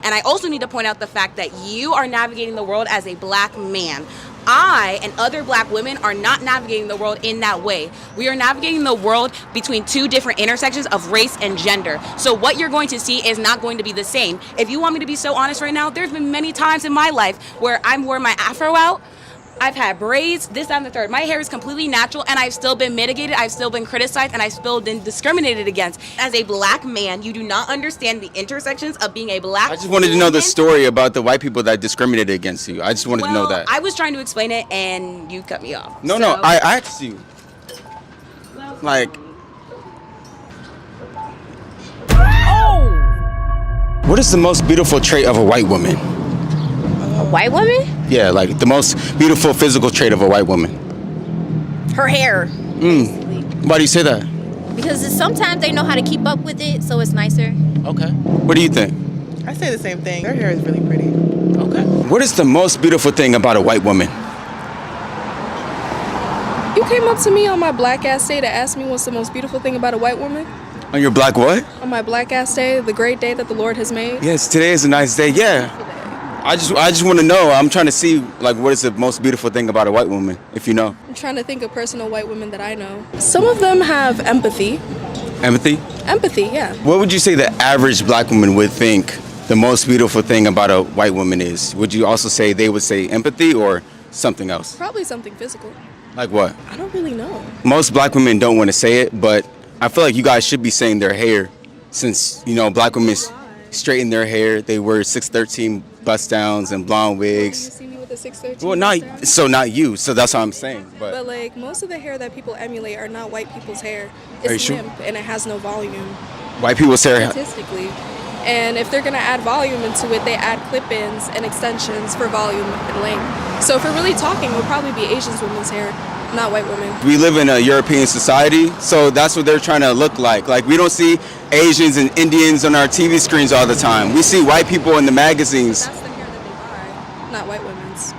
And I also need to point out the fact that you are navigating the world as a black man. I and other black women are not navigating the world in that way. We are navigating the world between two different intersections of race and gender. So what you're going to see is not going to be the same. If you want me to be so honest right now, there's been many times in my life where I'm wearing my afro out, I've had braids, this, that, and the third. My hair is completely natural, and I've still been mitigated, I've still been criticized, and I've still been discriminated against. As a black man, you do not understand the intersections of being a black I just wanted to know the story about the white people that discriminated against you. I just wanted to know that. I was trying to explain it, and you cut me off. No, I asked you. Like, what is the most beautiful trait of a white woman? A white woman? Yeah, like the most beautiful physical trait of a white woman. Her hair. Why do you say that? Because sometimes they know how to keep up with it, so it's nicer. Okay. What do you think? I say the same thing. Their hair is really pretty. Okay. What is the most beautiful thing about a white woman? You came up to me on my black ass day to ask me what's the most beautiful thing about a white woman? On your black what? On my black ass day, the great day that the Lord has made. Yes, today is a nice day. Yeah. I just want to know. I'm trying to see like what is the most beautiful thing about a white woman, if you know. I'm trying to think of personal white women that I know. Some of them have empathy. Empathy? Empathy, yeah. What would you say the average black woman would think the most beautiful thing about a white woman is? Would you also say they would say empathy or something else? Probably something physical. Like what? I don't really know. Most black women don't want to say it, but I feel like you guys should be saying their hair, since, you know, black women straighten their hair. They wear 613 bust downs and blonde wigs. You see me with a 613? Well, not you. So that's what I'm saying. But like most of the hair that people emulate are not white people's hair. Are you It's sure? limp and it has no volume. White people's hair. Statistically. And if they're gonna add volume into it, they add clip-ins and extensions for volume and length. So if we're really talking, it would probably be Asian women's hair, not white women. We live in a European society, so that's what they're trying to look like. Like, we don't see Asians and Indians on our TV screens all the time. We see white people in the magazines. That's the hair that they buy, not white women's.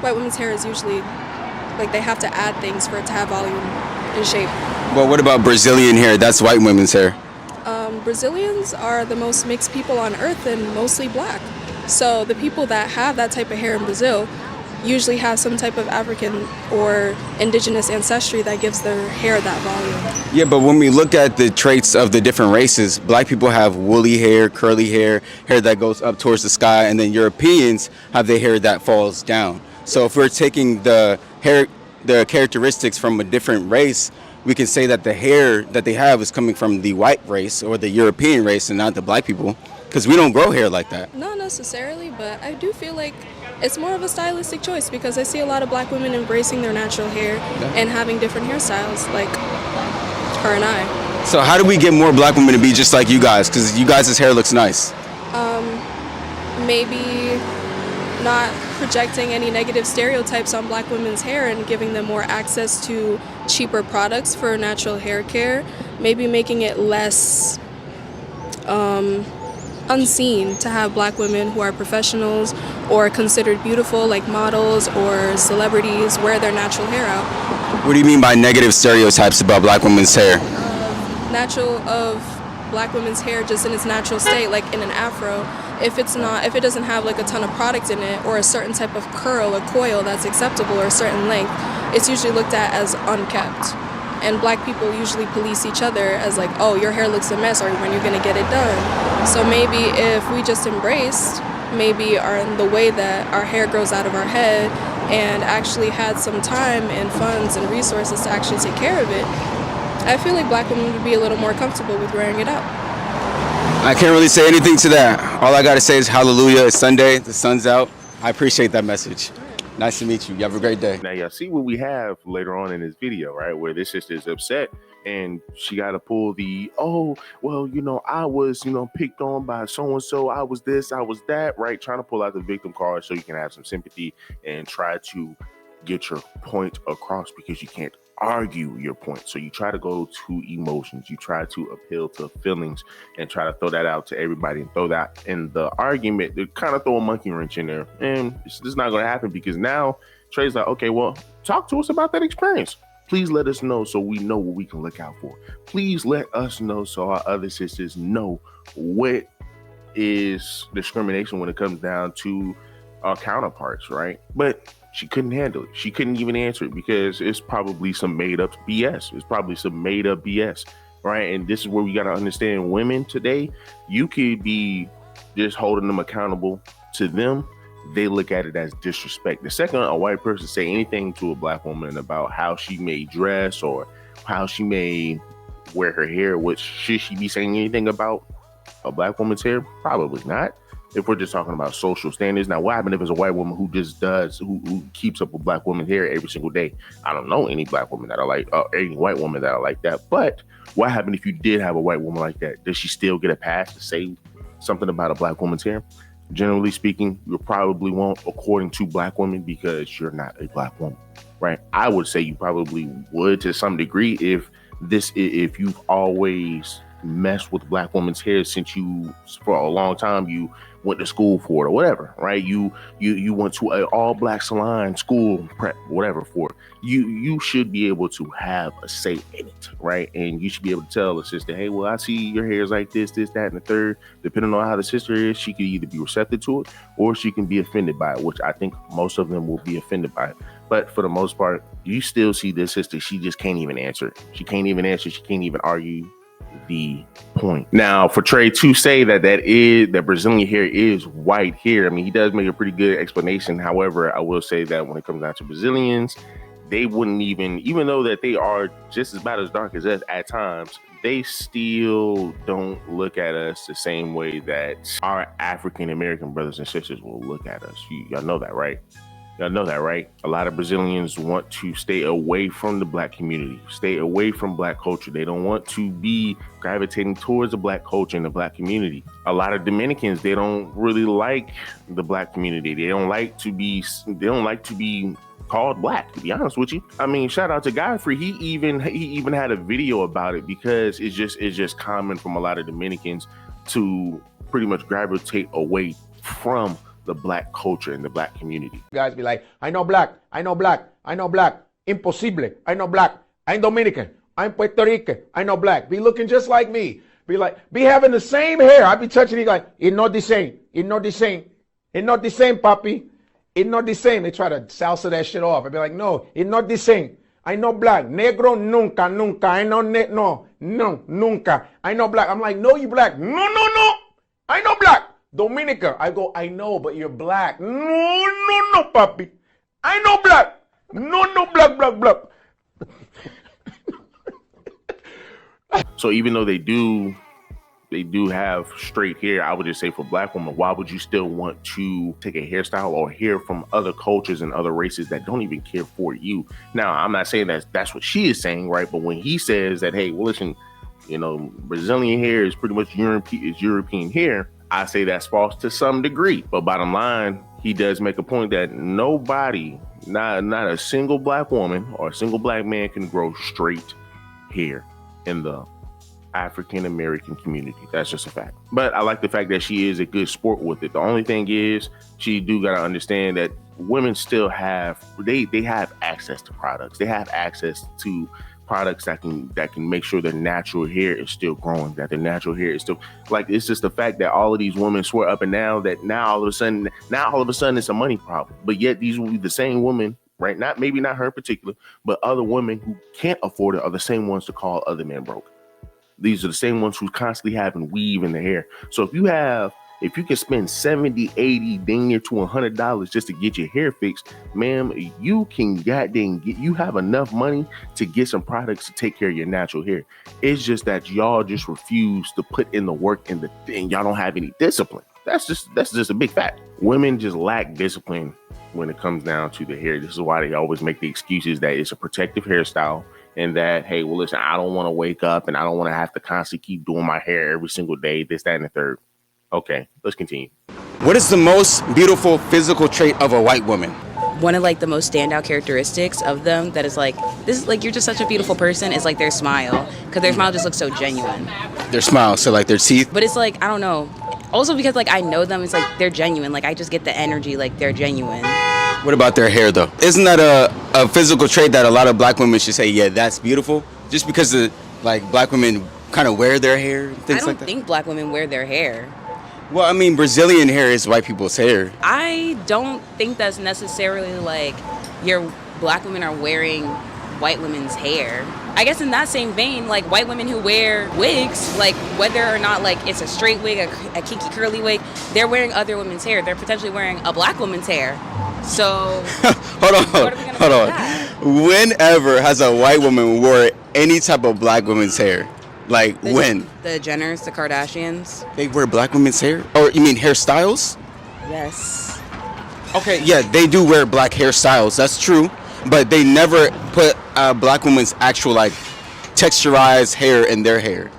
White women's hair is usually, like, they have to add things for it to have volume and shape. But what about Brazilian hair? That's white women's hair. Brazilians are the most mixed people on earth and mostly black. So the people that have that type of hair in Brazil usually have some type of African or indigenous ancestry that gives their hair that volume. Yeah, but when we look at the traits of the different races, black people have woolly hair, curly hair, hair that goes up towards the sky, and then Europeans have their hair that falls down. So if we're taking the characteristics from a different race, we can say that the hair that they have is coming from the white race or the European race and not the black people, because we don't grow hair like that. Not necessarily, but I do feel like it's more of a stylistic choice because I see a lot of black women embracing their natural hair and having different hairstyles like her and I. So how do we get more black women to be just like you guys? Because you guys' hair looks nice. Maybe not projecting any negative stereotypes on black women's hair and giving them more access to cheaper products for natural hair care. Maybe making it less unseen to have black women who are professionals or considered beautiful, like models or celebrities, wear their natural hair out. What do you mean by negative stereotypes about black women's hair? Natural of black women's hair just in its natural state, like in an afro. If it doesn't have like a ton of product in it or a certain type of curl or coil that's acceptable or a certain length, it's usually looked at as unkept. And black people usually police each other as like, oh, your hair looks a mess, or when you're gonna get it done. So maybe if we just embraced maybe the way that our hair grows out of our head and actually had some time and funds and resources to actually take care of it, I feel like black women would be a little more comfortable with wearing it out. I can't really say anything to that. All I gotta say is hallelujah, it's Sunday, the sun's out. I appreciate that message. Nice to meet you. You have a great day. Now, y'all see what we have later on in this video, right? Where this sister is upset and she got to pull the, oh, well, you know, I was, you know, picked on by so-and-so. I was this, I was that, right? Trying to pull out the victim card so you can have some sympathy and try to get your point across, because you can't argue your point. So you try to go to emotions, you try to appeal to feelings and try to throw that out to everybody and throw that in the argument to kind of throw a monkey wrench in there. And it's just not going to happen, because now Trey's like, okay, well, talk to us about that experience. Please let us know so we know what we can look out for. Please let us know so our other sisters know what is discrimination when it comes down to our counterparts, right? But she couldn't handle it. She couldn't even answer it because it's probably some made up BS. It's probably some made up BS, right? And this is where we got to understand women today. You could be just holding them accountable. To them, they look at it as disrespect. The second a white person say anything to a black woman about how she may dress or how she may wear her hair, which should she be saying anything about a black woman's hair? Probably not. If we're just talking about social standards. Now, what happens if it's a white woman who just does, who keeps up with black woman's hair every single day? I don't know any black woman that are like, any white woman that are like that. But what happened if you did have a white woman like that? Does she still get a pass to say something about a black woman's hair? Generally speaking, you probably won't, according to black women, because you're not a black woman, right? I would say you probably would to some degree if you've always messed with black women's hair since you, for a long time, you went to school for it or whatever, right? You went to an all black salon school prep, whatever for it. You should be able to have a say in it, right? And you should be able to tell the sister, hey, well, I see your hair is like this, that, and the third. Depending on how the sister is, she could either be receptive to it or she can be offended by it, which I think most of them will be offended by it. But for the most part, you still see this sister, she just can't even answer. She can't even answer. She can't even argue the point. Now, for Trey to say that Brazilian hair is white hair, I mean, he does make a pretty good explanation. However, I will say that when it comes down to Brazilians, they wouldn't even though that they are just as bad as dark as us at times, they still don't look at us the same way that our African American brothers and sisters will look at us. Y'all know that, right? Y'all know that, right? A lot of Brazilians want to stay away from the black community, stay away from black culture. They don't want to be gravitating towards the black culture and the black community. A lot of Dominicans, they don't really like the black community. They don't like to be called black, to be honest with you. I mean, shout out to Godfrey. He even had a video about it because it's just common from a lot of Dominicans to pretty much gravitate away from the black culture and the black community. Guys be like, I know black, imposible, I know black, I'm Dominican, I'm Puerto Rican, I know black. Be looking just like me. Be having the same hair. I be touching it like, it's not the same, papi. It's not the same. They try to salsa that shit off. I be like, no, it's not the same. I know black. Negro nunca. I know no, nunca. I know black. I'm like, no, you black. No. I know black. Dominica. I go, I know, but you're black. No, papi. I know black. No, black. So even though they do have straight hair, I would just say for black women, why would you still want to take a hairstyle or hear from other cultures and other races that don't even care for you? Now, I'm not saying that's what she is saying, right? But when he says that, hey, well, listen, Brazilian hair is pretty much European hair, I say that's false to some degree. But bottom line, he does make a point that nobody, not a single black woman or a single black man can grow straight hair in the African American community. That's just a fact. But I like the fact that she is a good sport with it. The only thing is, she do gotta understand that women still have they have access to products. They have access to products that can make sure their natural hair is still growing, that their natural hair is still, like, it's just the fact that all of these women swear up and down that now all of a sudden it's a money problem. But yet these will be the same women, right? Maybe not her in particular, but other women who can't afford it are the same ones to call other men broke. These are the same ones who's constantly having weave in their hair. So if you can spend $70, $80, dang near to $100 just to get your hair fixed, ma'am, you can you have enough money to get some products to take care of your natural hair. It's just that y'all just refuse to put in the work and y'all don't have any discipline. That's just a big fact. Women just lack discipline when it comes down to the hair. This is why they always make the excuses that it's a protective hairstyle and that, hey, well, listen, I don't want to wake up and I don't want to have to constantly keep doing my hair every single day, this, that, and the third. Okay, let's continue. What is the most beautiful physical trait of a white woman? One of the most standout characteristics of them that is you're just such a beautiful person is their smile, because their smile just looks so genuine. Their smile, so their teeth? But it's I don't know. Also because I know them, it's they're genuine. I just get the energy, they're genuine. What about their hair though? Isn't that a physical trait that a lot of black women should say, yeah, that's beautiful? Just because black women kind of wear their hair and things like that? I don't think black women wear their hair. Well, I mean, Brazilian hair is white people's hair. I don't think that's necessarily like your black women are wearing white women's hair. I guess in that same vein, like white women who wear wigs, like whether or not like it's a straight wig, a kinky curly wig, they're wearing other women's hair. They're potentially wearing a black woman's hair. So Hold on, what are we gonna hold do on. with that? Whenever has a white woman wore any type of black woman's hair? Like when? The Jenners, the Kardashians. They wear black women's hair? Or you mean hairstyles? Yes. Okay, yeah, they do wear black hairstyles. That's true. But they never put a black woman's actual like texturized hair in their hair.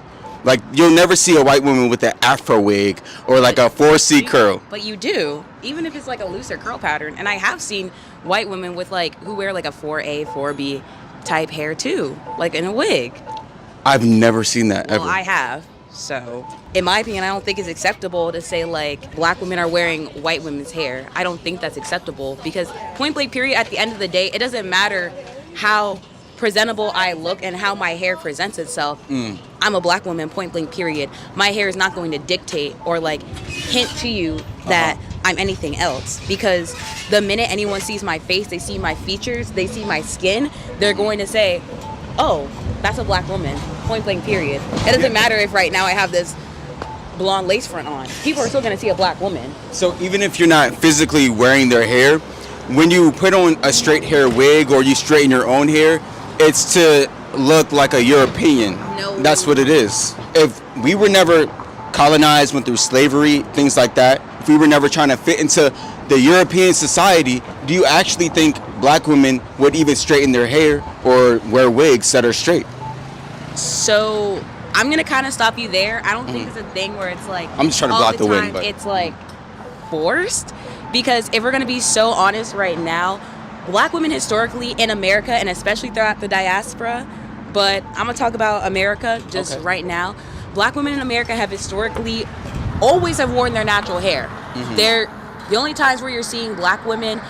Like you'll never see a white woman with an afro wig or like a 4C curl. But you do, even if it's like a looser curl pattern. And I have seen white women with like who wear like a 4A, 4B type hair too, like in a wig. I've never seen that Well, ever. I have. So, in my opinion, I don't think it's acceptable to say like black women are wearing white women's hair. I don't think that's acceptable because point blank period, at the end of the day, it doesn't matter how presentable I look and how my hair presents itself. I'm a black woman, point blank period. My hair is not going to dictate or like hint to you that I'm anything else, because the minute anyone sees my face, they see my features, they see my skin, they're going to say, oh, that's a black woman, point blank period. It doesn't matter if right now I have this blonde lace front on. People are still going to see a black woman. So even if you're not physically wearing their hair, when you put on a straight hair wig or you straighten your own hair, it's to look like a European. No. That's what it is. If we were never colonized, went through slavery, things like that, if we were never trying to fit into the European society, do you actually think black women would even straighten their hair or wear wigs that are straight? So I'm going to kind of stop you there. I don't think it's a thing where it's like I'm just trying to all block the wind, time but- it's like forced, because if we're going to be so honest right now, black women historically in America and especially throughout the diaspora, but I'm going to talk about America just Okay. right now. Black women in America have historically always have worn their natural hair. They're the only times where you're seeing black women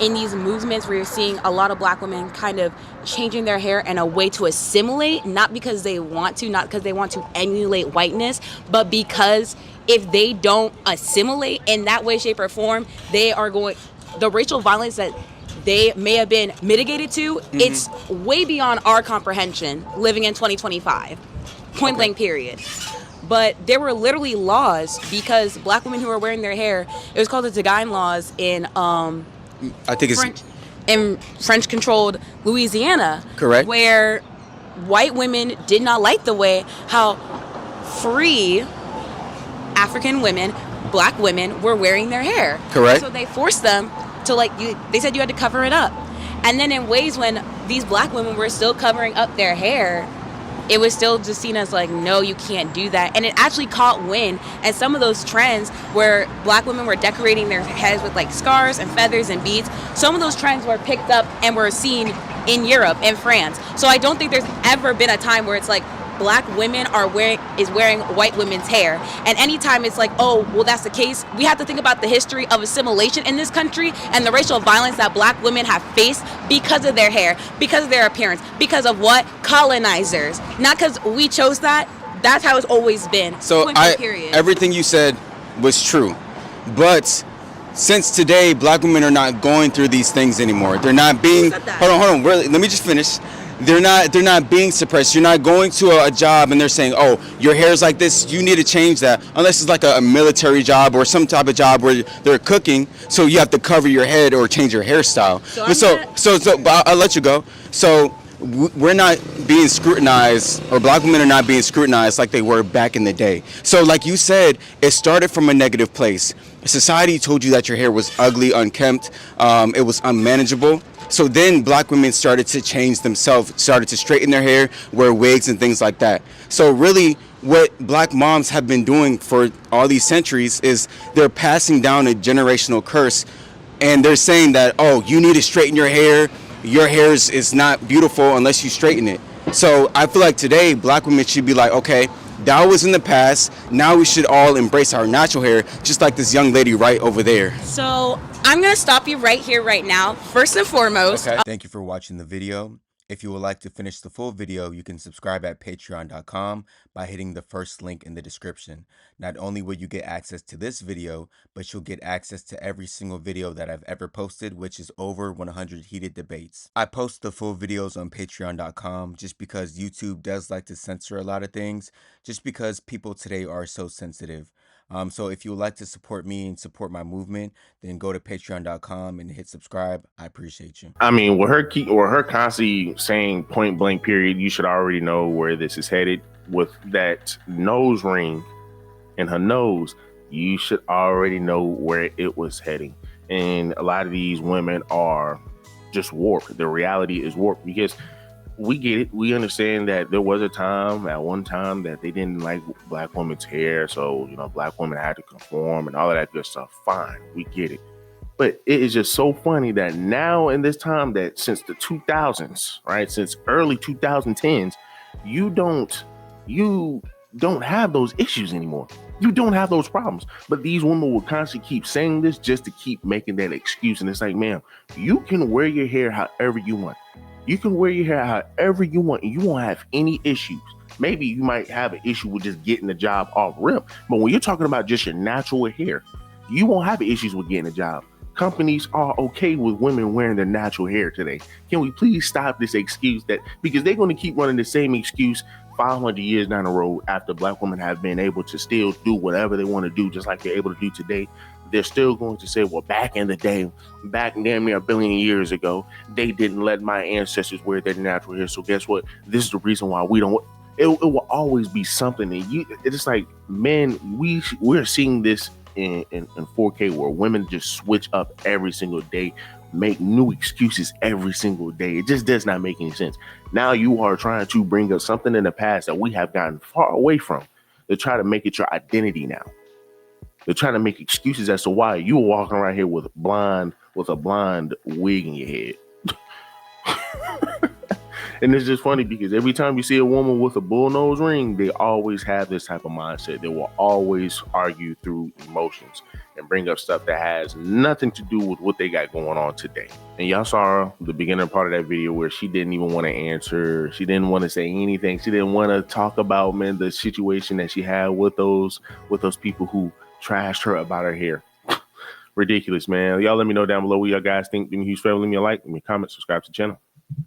in these movements, where you're seeing a lot of black women kind of changing their hair in a way to assimilate, not because they want to, not because they want to emulate whiteness, but because if they don't assimilate in that way, shape, or form, they are going, the racial violence that they may have been mitigated to, it's way beyond our comprehension living in 2025. Point blank period. But there were literally laws because black women who were wearing their hair, it was called the Tagayane laws in I think it's French controlled Louisiana. Correct. Where white women did not like the way how free African women, black women, were wearing their hair. Correct. So they forced them to they said you had to cover it up. And then in ways when these black women were still covering up their hair, it was still just seen as like, no, you can't do that. And it actually caught wind. And some of those trends where black women were decorating their heads with like scars and feathers and beads, some of those trends were picked up and were seen in Europe and France. So I don't think there's ever been a time where it's like black women are wearing white women's hair. And anytime it's like, oh, well, that's the case, we have to think about the history of assimilation in this country and the racial violence that black women have faced because of their hair, because of their appearance, because of what? Colonizers. Not because we chose that. That's how it's always been. So Point blank period. everything you said was true, but since today black women are not going through these things anymore. They're not being. said that? Hold on. Really, let me just finish. They're not being suppressed. You're not going to a job and they're saying, oh, your hair's like this, you need to change that. Unless it's like a military job or some type of job where they're cooking, so you have to cover your head or change your hairstyle. But I'll let you go. So we're not being scrutinized, or black women are not being scrutinized like they were back in the day. So like you said, it started from a negative place. Society told you that your hair was ugly, unkempt, it was unmanageable. So then black women started to change themselves, started to straighten their hair, wear wigs and things like that. So really what black moms have been doing for all these centuries is they're passing down a generational curse, and they're saying that, oh, you need to straighten your hair is not beautiful unless you straighten it. So I feel like today black women should be like, okay, that was in the past, now we should all embrace our natural hair, just like this young lady right over there. So I'm going to stop you right here, right now. First and foremost, Thank you for watching the video. If you would like to finish the full video, you can subscribe at patreon.com by hitting the first link in the description. Not only will you get access to this video, but you'll get access to every single video that I've ever posted, which is over 100 heated debates. I post the full videos on patreon.com just because YouTube does like to censor a lot of things, just because people today are so sensitive. So if you would like to support me and support my movement, then go to patreon.com and hit subscribe. I appreciate you. I mean, with her constantly saying point blank period, you should already know where this is headed. With that nose ring in her nose, you should already know where it was heading. And a lot of these women are just warped. The reality is warped because we get it. We understand that there was at one time that they didn't like black women's hair. So, black women had to conform and all of that good stuff. Fine. We get it. But it is just so funny that now in this time, that since the 2000s, right, since early 2010s, you don't have those issues anymore. You don't have those problems. But these women will constantly keep saying this just to keep making that excuse. And it's like, ma'am, you can wear your hair however you want. You can wear your hair however you want, and you won't have any issues. Maybe you might have an issue with just getting the job off rip. But when you're talking about just your natural hair, you won't have issues with getting a job. Companies are okay with women wearing their natural hair today. Can we please stop this excuse because they're going to keep running the same excuse 500 years down the road after black women have been able to still do whatever they want to do, just like they're able to do today. They're still going to say, well, back in the day, back damn near 1 billion years ago, they didn't let my ancestors wear their natural hair. So guess what? This is the reason why we don't. It will always be something. And it's like, men, we're seeing this in 4K where women just switch up every single day, make new excuses every single day. It just does not make any sense. Now you are trying to bring up something in the past that we have gotten far away from. They try to make it your identity now. They're trying to make excuses as to why you were walking around here with a blonde wig in your head. And it's just funny because every time you see a woman with a bull nose ring, they always have this type of mindset. They will always argue through emotions and bring up stuff that has nothing to do with what they got going on today. And y'all saw the beginning part of that video where she didn't even want to answer. She didn't want to say anything. She didn't want to talk about, man, the situation that she had with those people who trashed her about her hair. Ridiculous, man. Y'all let me know down below what y'all guys think. Do me a huge favor, leave me a like, leave me a comment, subscribe to the channel.